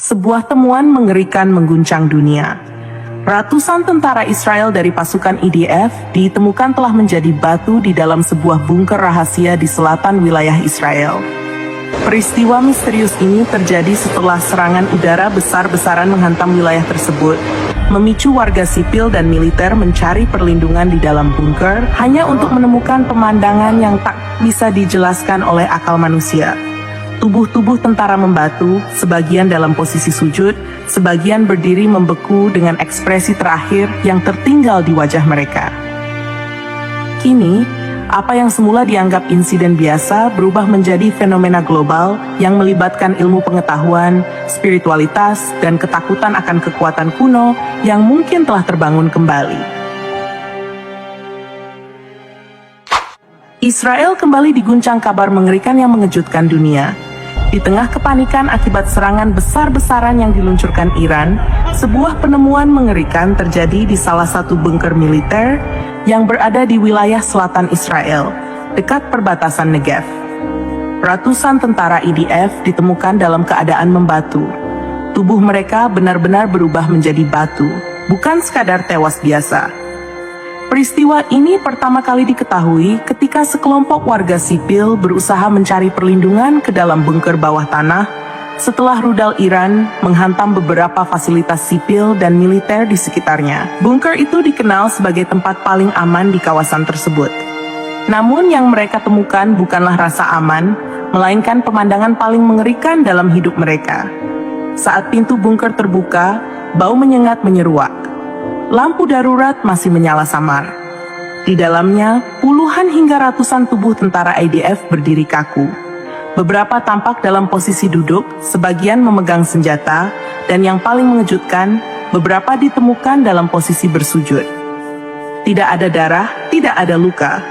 Sebuah temuan mengerikan mengguncang dunia. Ratusan tentara Israel dari pasukan IDF ditemukan telah menjadi batu di dalam sebuah bunker rahasia di selatan wilayah Israel. Peristiwa misterius ini terjadi setelah serangan udara besar-besaran menghantam wilayah tersebut, memicu warga sipil dan militer mencari perlindungan di dalam bunker hanya untuk menemukan pemandangan yang tak bisa dijelaskan oleh akal manusia. Tubuh-tubuh tentara membatu, sebagian dalam posisi sujud, sebagian berdiri membeku dengan ekspresi terakhir yang tertinggal di wajah mereka. Kini, apa yang semula dianggap insiden biasa berubah menjadi fenomena global yang melibatkan ilmu pengetahuan, spiritualitas, dan ketakutan akan kekuatan kuno yang mungkin telah terbangun kembali. Israel kembali diguncang kabar mengerikan yang mengejutkan dunia. Di tengah kepanikan akibat serangan besar-besaran yang diluncurkan Iran, sebuah penemuan mengerikan terjadi di salah satu bunker militer yang berada di wilayah selatan Israel, dekat perbatasan Negev. Ratusan tentara IDF ditemukan dalam keadaan membatu. Tubuh mereka benar-benar berubah menjadi batu, bukan sekadar tewas biasa. Peristiwa ini pertama kali diketahui ketika sekelompok warga sipil berusaha mencari perlindungan ke dalam bunker bawah tanah setelah rudal Iran menghantam beberapa fasilitas sipil dan militer di sekitarnya. Bunker itu dikenal sebagai tempat paling aman di kawasan tersebut. Namun yang mereka temukan bukanlah rasa aman, melainkan pemandangan paling mengerikan dalam hidup mereka. Saat pintu bunker terbuka, bau menyengat menyeruak. Lampu darurat masih menyala samar. Di dalamnya, puluhan hingga ratusan tubuh tentara IDF berdiri kaku. Beberapa tampak dalam posisi duduk, sebagian memegang senjata, dan yang paling mengejutkan, beberapa ditemukan dalam posisi bersujud. Tidak ada darah, tidak ada luka.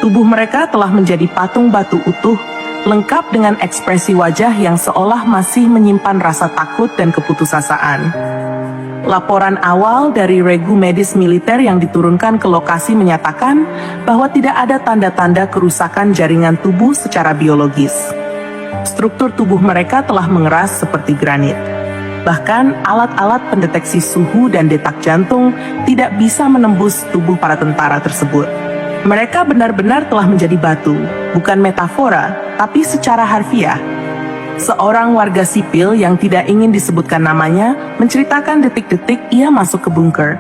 Tubuh mereka telah menjadi patung batu utuh, lengkap dengan ekspresi wajah yang seolah masih menyimpan rasa takut dan keputusasaan. Laporan awal dari regu medis militer yang diturunkan ke lokasi menyatakan bahwa tidak ada tanda-tanda kerusakan jaringan tubuh secara biologis. Struktur tubuh mereka telah mengeras seperti granit. Bahkan alat-alat pendeteksi suhu dan detak jantung tidak bisa menembus tubuh para tentara tersebut. Mereka benar-benar telah menjadi batu, bukan metafora, tapi secara harfiah. Seorang warga sipil yang tidak ingin disebutkan namanya menceritakan detik-detik ia masuk ke bunker.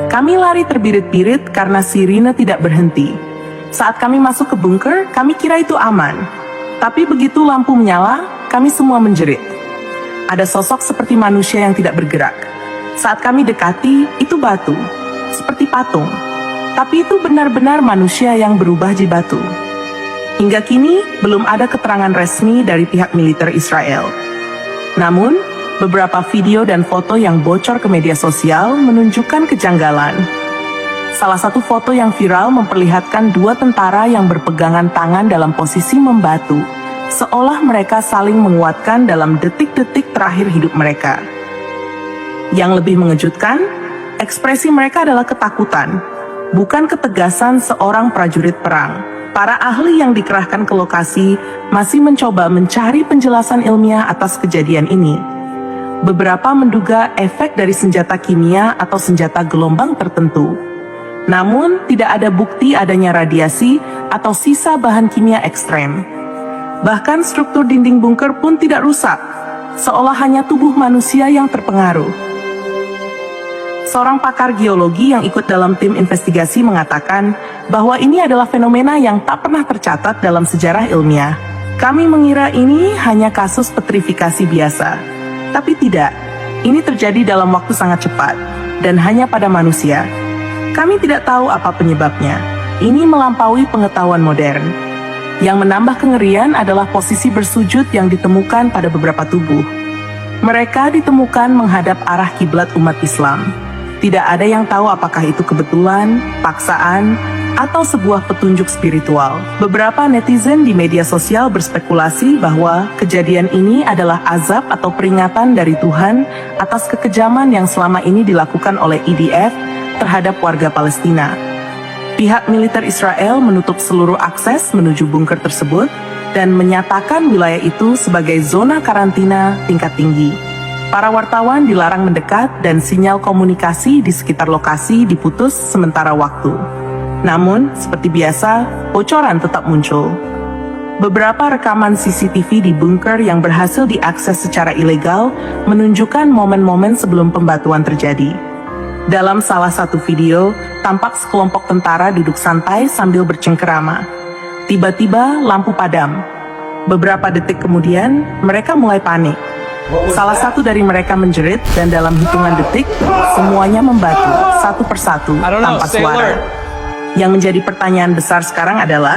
Kami lari terbirit-birit karena sirine tidak berhenti. Saat kami masuk ke bunker, kami kira itu aman. Tapi begitu lampu menyala, kami semua menjerit. Ada sosok seperti manusia yang tidak bergerak. Saat kami dekati, itu batu, seperti patung. Tapi itu benar-benar manusia yang berubah jadi batu. Hingga kini, belum ada keterangan resmi dari pihak militer Israel. Namun, beberapa video dan foto yang bocor ke media sosial menunjukkan kejanggalan. Salah satu foto yang viral memperlihatkan dua tentara yang berpegangan tangan dalam posisi membatu, seolah mereka saling menguatkan dalam detik-detik terakhir hidup mereka. Yang lebih mengejutkan, ekspresi mereka adalah ketakutan, bukan ketegasan seorang prajurit perang. Para ahli yang dikerahkan ke lokasi masih mencoba mencari penjelasan ilmiah atas kejadian ini. Beberapa menduga efek dari senjata kimia atau senjata gelombang tertentu. Namun, tidak ada bukti adanya radiasi atau sisa bahan kimia ekstrem. Bahkan struktur dinding bunker pun tidak rusak, seolah hanya tubuh manusia yang terpengaruh. Seorang pakar geologi yang ikut dalam tim investigasi mengatakan bahwa ini adalah fenomena yang tak pernah tercatat dalam sejarah ilmiah. Kami mengira ini hanya kasus petrifikasi biasa. Tapi tidak, ini terjadi dalam waktu sangat cepat, dan hanya pada manusia. Kami tidak tahu apa penyebabnya. Ini melampaui pengetahuan modern. Yang menambah kengerian adalah posisi bersujud yang ditemukan pada beberapa tubuh. Mereka ditemukan menghadap arah kiblat umat Islam. Tidak ada yang tahu apakah itu kebetulan, paksaan, atau sebuah petunjuk spiritual. Beberapa netizen di media sosial berspekulasi bahwa kejadian ini adalah azab atau peringatan dari Tuhan atas kekejaman yang selama ini dilakukan oleh IDF terhadap warga Palestina. Pihak militer Israel menutup seluruh akses menuju bunker tersebut dan menyatakan wilayah itu sebagai zona karantina tingkat tinggi. Para wartawan dilarang mendekat dan sinyal komunikasi di sekitar lokasi diputus sementara waktu. Namun, seperti biasa, bocoran tetap muncul. Beberapa rekaman CCTV di bunker yang berhasil diakses secara ilegal menunjukkan momen-momen sebelum pembatuan terjadi. Dalam salah satu video, tampak sekelompok tentara duduk santai sambil bercengkerama. Tiba-tiba lampu padam. Beberapa detik kemudian, mereka mulai panik. Salah satu dari mereka menjerit dan dalam hitungan detik, semuanya membatu satu persatu tanpa suara. Yang menjadi pertanyaan besar sekarang adalah,